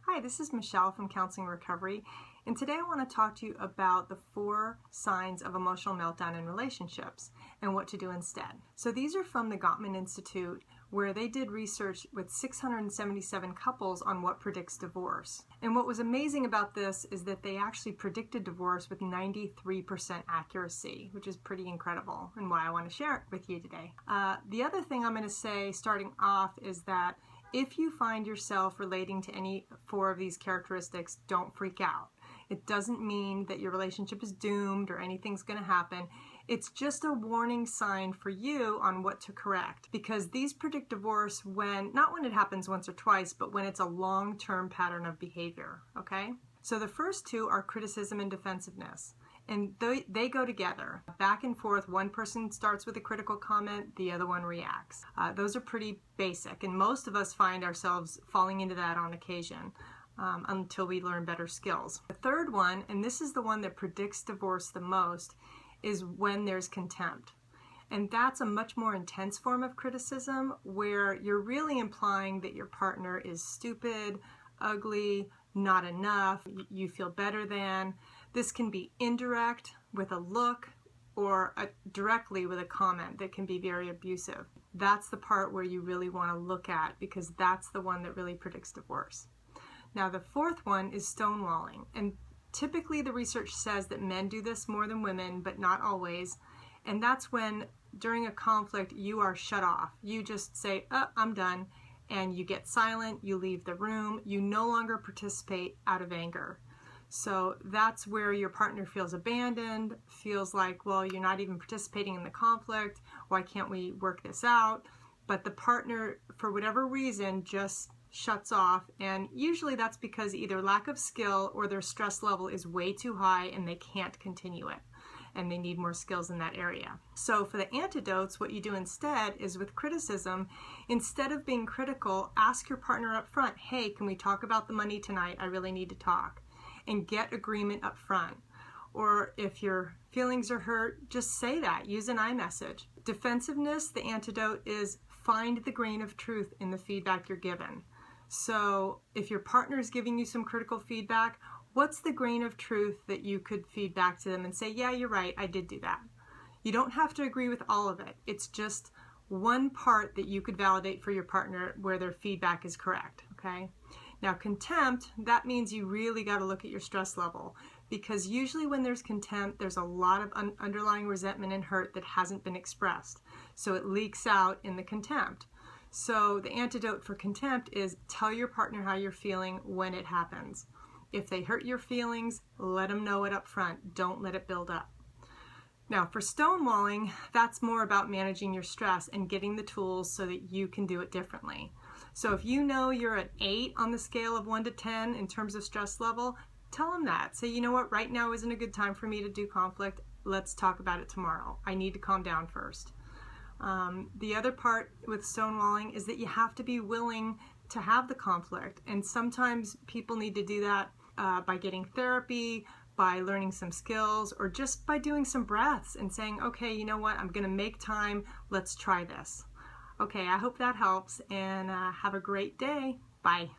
Hi, this is Michelle from Counseling Recovery, and today I want to talk to you about the 4 signs of emotional meltdown in relationships and what to do instead. So these are from the Gottman Institute, where they did research with 677 couples on what predicts divorce. And what was amazing about this is that they actually predicted divorce with 93% accuracy, which is pretty incredible and why I want to share it with you today. The other thing I'm going to say starting off is that if you find yourself relating to any 4 of these characteristics, don't freak out. It doesn't mean that your relationship is doomed or anything's going to happen. It's just a warning sign for you on what to correct, because these predict divorce not when it happens once or twice, but when it's a long-term pattern of behavior, okay? So the first 2 are criticism and defensiveness. And they go together. Back and forth, one person starts with a critical comment, the other one reacts. Those are pretty basic, and most of us find ourselves falling into that on occasion until we learn better skills. The third one, and this is the one that predicts divorce the most, is when there's contempt. And that's a much more intense form of criticism where you're really implying that your partner is stupid, ugly, not enough, you feel better than. This can be indirect with a look or directly with a comment that can be very abusive. That's the part where you really want to look at, because that's the one that really predicts divorce. Now the 4th one is stonewalling, and typically the research says that men do this more than women, but not always. And that's when during a conflict you are shut off. You just say, "Oh, I'm done," and you get silent, you leave the room, you no longer participate out of anger. So that's where your partner feels abandoned, feels like, well, you're not even participating in the conflict, why can't we work this out? But the partner, for whatever reason, just shuts off, and usually that's because either lack of skill or their stress level is way too high and they can't continue it, and they need more skills in that area. So for the antidotes, what you do instead is with criticism, instead of being critical, ask your partner up front, "Hey, can we talk about the money tonight? I really need to talk." And get agreement up front. Or if your feelings are hurt, just say that. Use an iMessage. Defensiveness, the antidote is find the grain of truth in the feedback you're given. So if your partner is giving you some critical feedback, what's the grain of truth that you could feed back to them and say, "Yeah, you're right, I did do that." You don't have to agree with all of it. It's just one part that you could validate for your partner where their feedback is correct, okay? Now contempt, that means you really got to look at your stress level, because usually when there's contempt, there's a lot of underlying resentment and hurt that hasn't been expressed. So it leaks out in the contempt. So the antidote for contempt is tell your partner how you're feeling when it happens. If they hurt your feelings, let them know it up front. Don't let it build up. Now for stonewalling, that's more about managing your stress and getting the tools so that you can do it differently. So if you know you're at 8 on the scale of 1 to 10 in terms of stress level, tell them that. Say, "You know what, right now isn't a good time for me to do conflict. Let's talk about it tomorrow. I need to calm down first." The other part with stonewalling is that you have to be willing to have the conflict. And sometimes people need to do that by getting therapy, by learning some skills, or just by doing some breaths and saying, "Okay, you know what, I'm going to make time. Let's try this." Okay, I hope that helps, and have a great day. Bye.